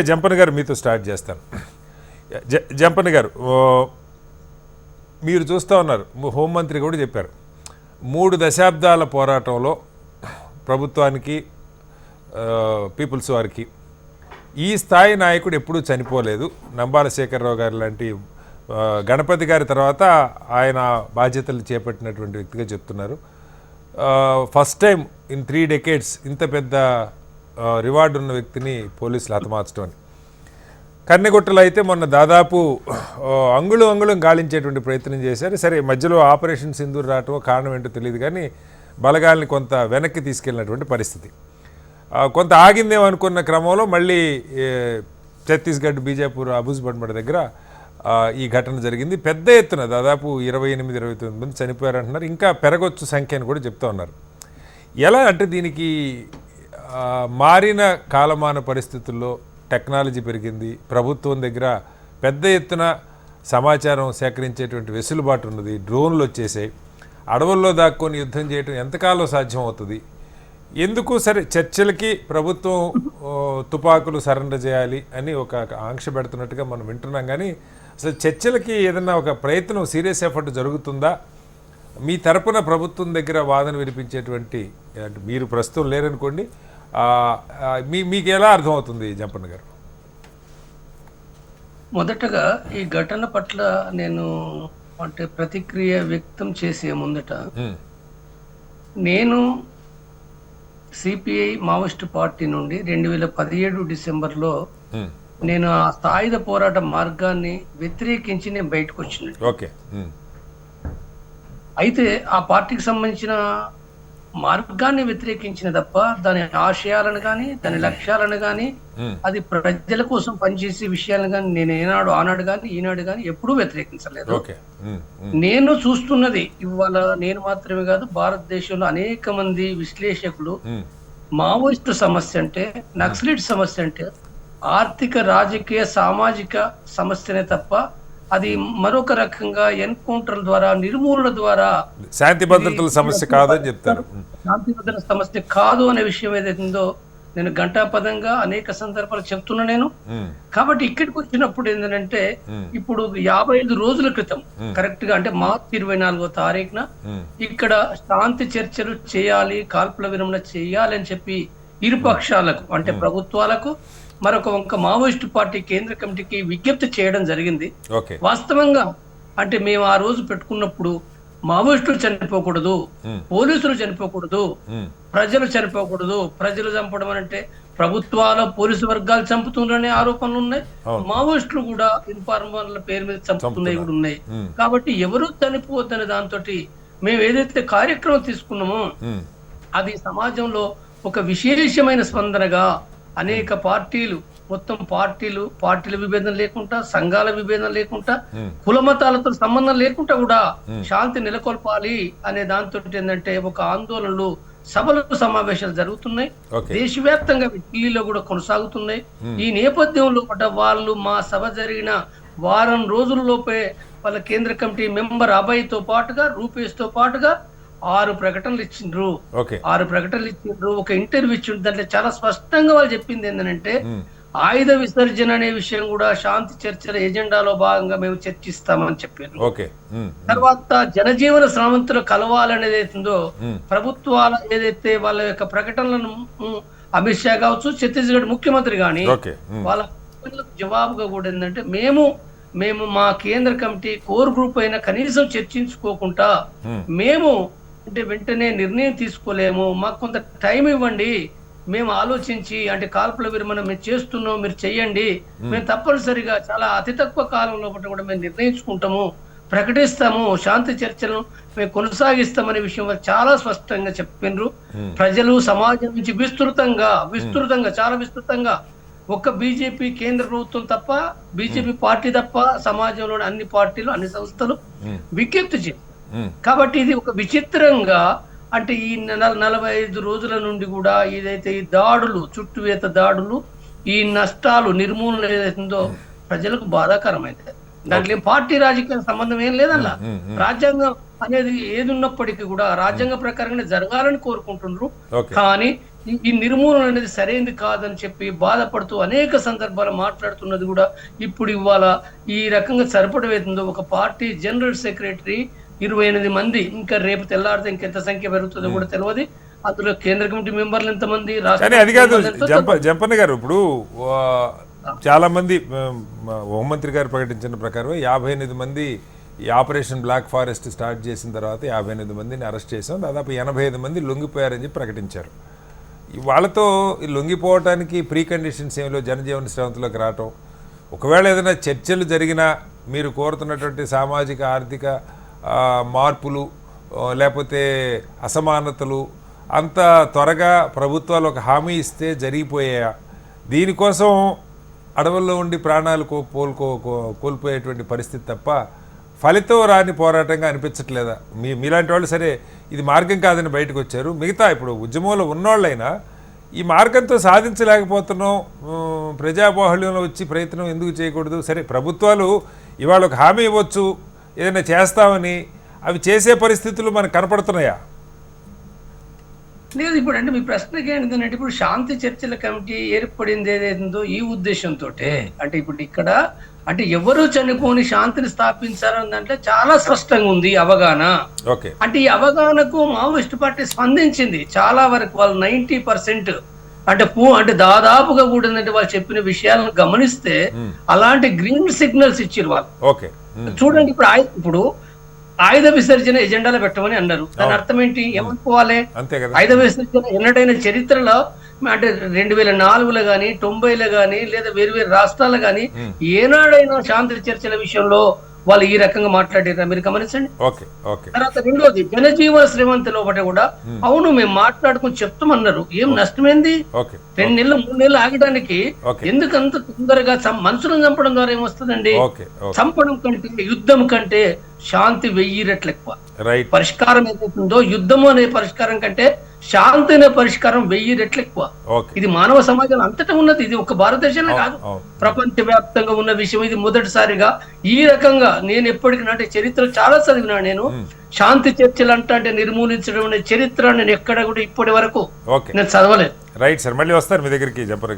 జంపన్న గారు మీతో స్టార్ట్ చేస్తాను. జంపన్న గారు, మీరు చూస్తూ ఉన్నారు, హోంమంత్రి కూడా చెప్పారు, 3 దశాబ్దాల పోరాటంలో ప్రభుత్వానికి పీపుల్స్ వారికి ఈ స్థాయి నాయకుడు ఎప్పుడూ చనిపోలేదు. నంబాల శేఖరరావు గారు లాంటి గణపతి గారి తర్వాత ఆయన బాధ్యతలు చేపట్టినటువంటి వ్యక్తిగా చెప్తున్నారు. ఫస్ట్ టైం ఇన్ 3 decades ఇంత పెద్ద రివార్డు ఉన్న వ్యక్తిని పోలీసులు హతమార్చడం అని. కన్నెగుట్టలో అయితే మొన్న దాదాపు అంగుళం గాలించేటువంటి ప్రయత్నం చేశారు. సరే, మధ్యలో ఆపరేషన్ సింధూర్ రావటం కారణం ఏంటో తెలియదు, కానీ బలగాల్ని కొంత వెనక్కి తీసుకెళ్ళినటువంటి పరిస్థితి. కొంత ఆగిందేమో అనుకున్న క్రమంలో మళ్ళీ ఛత్తీస్గఢ్ బీజాపూర్ అబూజ్ బండ్మడ దగ్గర ఈ ఘటన జరిగింది. పెద్ద ఎత్తున దాదాపు 28-29 మంది చనిపోయారంటున్నారు. ఇంకా పెరగొచ్చు సంఖ్య అని కూడా చెప్తూ ఉన్నారు. ఎలా అంటే దీనికి మారిన కాలమాన పరిస్థితుల్లో టెక్నాలజీ పెరిగింది, ప్రభుత్వం దగ్గర పెద్ద ఎత్తున సమాచారం సేకరించేటువంటి వెసులుబాటు ఉన్నది, డ్రోన్లు వచ్చేసాయి, అడవుల్లో దాక్కొని యుద్ధం చేయడం ఎంతకాలం సాధ్యం అవుతుంది? ఎందుకు సరే చర్చలకి ప్రభుత్వం తుపాకులు సరెండర్ చేయాలి అని ఒక ఆంక్ష పెడుతున్నట్టుగా మనం వింటున్నాం, కానీ అసలు చర్చలకి ఏదన్నా ఒక ప్రయత్నం, సీరియస్ ఎఫర్ట్ జరుగుతుందా? మీ తరపున ప్రభుత్వం దగ్గర వాదన వినిపించేటువంటి, అంటే మీరు ప్రస్తుతం లేరనుకోండి, మీకు ఎలా అర్థమవుతుంది జంపన్న గారు? మొదటగా ఈ ఘటన పట్ల నేను అంటే ప్రతిక్రియ వ్యక్తం చేసే ముందట, నేను సిపిఐ మావోయిస్ట్ పార్టీ నుండి 2017 డిసెంబర్లో నేను ఆ సాయుధ పోరాట మార్గాన్ని వ్యతిరేకించి నేను బయటకు వచ్చిన. అయితే ఆ పార్టీకి సంబంధించిన మార్గాన్ని వ్యతిరేకించిన తప్ప దాని ఆశయాలను కానీ దాని లక్ష్యాలను కానీ అది ప్రజల కోసం పనిచేసే విషయాలను కానీ నేను ఆనాడు కానీ ఈనాడు కానీ ఎప్పుడూ వ్యతిరేకించలేదు. నేను చూస్తున్నది ఇవాళ నేను మాత్రమే కాదు, భారతదేశంలో అనేక మంది విశ్లేషకులు మావోయిస్టు సమస్య అంటే, నక్సలైట్ సమస్య అంటే ఆర్థిక, రాజకీయ, సామాజిక సమస్యనే తప్ప అది మరొక రకంగా ఎన్కౌంటర్ ద్వారా, నిర్మూలన ద్వారా శాంతి భద్రతల సమస్య కాదని చెప్తారు. శాంతి భద్రతల సమస్య కాదు అనే విషయం ఏదైతుందో నేను ఘంటాపదంగా అనేక సందర్భాలు చెప్తున్నా నేను. కాబట్టి ఇక్కడికి వచ్చినప్పుడు ఏంటంటే, ఇప్పుడు 55 రోజుల క్రితం కరెక్ట్ గా, అంటే మార్చి 24వ తారీఖున ఇక్కడ శాంతి చర్చలు చేయాలి, కాల్పుల విరమణ చేయాలి అని చెప్పి ఇరుపక్షాలకు, అంటే ప్రభుత్వాలకు, మరొక వంక మావోయిస్టు పార్టీ కేంద్ర కమిటీకి విజ్ఞప్తి చేయడం జరిగింది. వాస్తవంగా అంటే మేము ఆ రోజు పెట్టుకున్నప్పుడు మావోయిస్టులు చనిపోకూడదు, పోలీసులు చనిపోకూడదు, ప్రజలు చనిపోకూడదు. ప్రజలు చంపడం అంటే ప్రభుత్వాల పోలీసు వర్గాలు చంపుతున్నారనే ఆరోపణలు ఉన్నాయి, మావోయిస్టులు కూడా ఇన్ఫార్మర్ల పేరు మీద చంపుతున్నాయి కూడా ఉన్నాయి. కాబట్టి ఎవరు చనిపోవద్దనే దాంతో మేము ఏదైతే కార్యక్రమం తీసుకున్నామో అది సమాజంలో ఒక విశేషమైన స్పందనగా అనేక పార్టీలు, మొత్తం పార్టీల విభేదం లేకుండా, సంఘాల విభేదం లేకుండా, కుల మతాలతో సంబంధం లేకుండా కూడా శాంతి నెలకొల్పాలి అనే దాంతో ఏంటంటే ఒక ఆందోళనలు, సభలు, సమావేశాలు జరుగుతున్నాయి. దేశవ్యాప్తంగా ఢిల్లీలో కూడా కొనసాగుతున్నాయి. ఈ నేపథ్యంలో వాళ్ళు మా సభ జరిగిన వారం రోజుల్లోపే వాళ్ళ కేంద్ర కమిటీ మెంబర్ అభయ్తో పాటుగా, రూపేష్ తో పాటుగా 6 ప్రకటనలు ఇచ్చిండ్రు. 6 ప్రకటనలు ఇచ్చిండ్రు, ఒక ఇంటర్వ్యూ ఇచ్చిండ్రు. దాంట్లో చాలా స్పష్టంగా వాళ్ళు చెప్పింది ఏంటంటే, ఆయుధ విసర్జన అనే విషయం కూడా శాంతి చర్చల ఎజెండాలో భాగంగా మేము చర్చిస్తామని చెప్పారు. తర్వాత జనజీవన స్రవంతులు కలవాలనేది అవుతుందో, ప్రభుత్వాల ఏదైతే వాళ్ళ యొక్క ప్రకటనలను అమిత్ షా కావచ్చు, ఛత్తీస్గఢ్ ముఖ్యమంత్రి కానీ వాళ్ళ జవాబుగా కూడా ఏంటంటే, మేము మా కేంద్ర కమిటీ కోర్ గ్రూప్ అయినా కనీసం చర్చించుకోకుండా మేము అంటే వెంటనే నిర్ణయం తీసుకోలేము, మాకు కొంత టైం ఇవ్వండి, మేము ఆలోచించి అంటే కాల్పుల విరమణ మేము చేస్తున్నాం, మీరు చెయ్యండి, మేము తప్పనిసరిగా చాలా అతి తక్కువ కాలంలో కూడా మేము నిర్ణయించుకుంటాము, ప్రకటిస్తాము, శాంతి చర్చలను మేము కొనసాగిస్తామనే విషయం చాలా స్పష్టంగా చెప్పినారు. ప్రజలు సమాజం నుంచి విస్తృతంగా చాలా విస్తృతంగా ఒక్క బీజేపీ కేంద్ర ప్రభుత్వం తప్ప, బీజేపీ పార్టీ తప్ప సమాజంలోని అన్ని పార్టీలు, అన్ని సంస్థలు విజ్ఞప్తి చేశారు. కాబట్టి ఇది ఒక విచిత్రంగా, అంటే ఈ 45 రోజుల నుండి కూడా ఏదైతే ఈ దాడులు, చుట్టువేత దాడులు, ఈ నష్టాలు, నిర్మూలన ఏదైతుందో ప్రజలకు బాధాకరమైంది. దాంట్లో పార్టీ రాజకీయ సంబంధం ఏం లేదల్లా. రాజ్యాంగం అనేది ఏది ఉన్నప్పటికీ కూడా రాజ్యాంగ ప్రకారంగా జరగాలని కోరుకుంటున్నారు. కానీ ఈ నిర్మూలన అనేది సరైనది కాదని చెప్పి బాధపడుతూ అనేక సందర్భాలు మాట్లాడుతున్నది కూడా ఇప్పుడు ఇవాళ ఈ రకంగా సరిపడవేతుందో ఒక పార్టీ జనరల్ సెక్రటరీ 28 మంది, ఇంకా రేపు తెల్లారితే ఇంకెంత సంఖ్య పెరుగుతుందో కూడా తెలియదు. అందులో కేంద్ర కమిటీ మెంబర్లు ఎంతమంది, కానీ అది కాదు జంపన్న గారు, ఇప్పుడు చాలా మంది హోంమంత్రి గారు ప్రకటించిన ప్రకారం 58 మంది ఈ ఆపరేషన్ బ్లాక్ ఫారెస్ట్ స్టార్ట్ చేసిన తర్వాత 58 మందిని అరెస్ట్ చేసాం, దాదాపు 85 మంది లొంగిపోయారని చెప్పి ప్రకటించారు. వాళ్ళతో లొంగిపోవటానికి ప్రీ కండిషన్స్ ఏమిలో జనజీవన శ్రవంతిలోకి రావటం, ఒకవేళ ఏదైనా చర్చలు జరిగినా మీరు కోరుతున్నటువంటి సామాజిక ఆర్థిక మార్పులు లేకపోతే అసమానతలు అంత త్వరగా ప్రభుత్వాలు ఒక హామీ ఇస్తే జరిగిపోయాయా? దీనికోసం అడవుల్లో ఉండి ప్రాణాలు కోల్పోయేటువంటి పరిస్థితి తప్ప ఫలితం రాని పోరాటంగా అనిపించట్లేదా? మీలాంటి వాళ్ళు సరే ఇది మార్గం కాదని బయటకు వచ్చారు, మిగతా ఇప్పుడు ఉద్యమంలో ఉన్నోళ్ళైనా ఈ మార్గంతో సాధించలేకపోతున్నాం, ప్రజాబాహుళ్యంలో వచ్చి ప్రయత్నం ఎందుకు చేయకూడదు? సరే ప్రభుత్వాలు ఇవాళ ఒక హామీ ఇవ్వచ్చు ఏదైనా చేస్తామని, అవి చేసే పరిస్థితులు మనకు కనపడుతున్నాయా? లేదు. ఇప్పుడు అంటే మీ ప్రశ్నకి ఏంటంటే ఇప్పుడు శాంతి చర్చల కమిటీ ఏర్పడింది ఏదైతుందో ఈ ఉద్దేశంతో, అంటే ఇప్పుడు ఇక్కడ అంటే ఎవరు చనిపోని శాంతిని స్థాపించారని దాంట్లో చాలా స్పష్టంగా ఉంది అవగాహన. అంటే ఈ అవగాహనకు మావోయిస్ట్ పార్టీ స్పందించింది చాలా వరకు. వాళ్ళు 90% అంటే దాదాపుగా కూడా వాళ్ళు చెప్పిన విషయాలను గమనిస్తే అలాంటి గ్రీన్ సిగ్నల్స్ ఇచ్చారు వాళ్ళు. చూడండి, ఇప్పుడు ఆయుధ విసర్జన ఎజెండాలో పెట్టమని అన్నారు. దాని అర్థం ఏంటి? ఏమనుకోవాలి? ఆయుధ విసర్జన ఎన్నడైనా చరిత్రలో అంటే 2004లో కానీ 90లో కానీ లేదా వేరు రాష్ట్రాలు కానీ ఏనాడైనా శాంతి చర్చల విషయంలో వాళ్ళు ఈ రకంగా మాట్లాడారు మీరు గమనించండి. తర్వాత రెండోది జనజీవన శ్రీమంతి లోపల కూడా అవును మేము మాట్లాడుకుని చెప్తామన్నారు. ఏం నష్టమైంది? 2 నెలలు 3 నెలలు ఆగడానికి ఎందుకంత తొందరగా మనుషులను చంపడం ద్వారా ఏమొస్తుందండి? చంపడం కంటే యుద్ధం కంటే శాంతి 1000 రెట్లు ఎక్కువ. పరిష్కారం ఏదైతుందో యుద్ధము అనే పరిష్కారం కంటే శాంతి అనే పరిష్కారం 1000 రెట్లు ఎక్కువ. ఇది మానవ సమాజం అంతటా ఉన్నది. ఇది ఒక భారతదేశంలో కాదు, ప్రపంచ వ్యాప్తంగా ఉన్న విషయం. ఇది మొదటిసారిగా ఈ రకంగా నేను ఎప్పటికీ చరిత్ర చాలా చదివినా నేను. శాంతి చర్చలు అంటే నిర్మూలించడం అనే చరిత్ర నేను ఎక్కడ కూడా ఇప్పటి వరకు నేను చదవలేదు. రైట్ సార్, మళ్ళీ వస్తారు మీ దగ్గరికి చెప్పరు.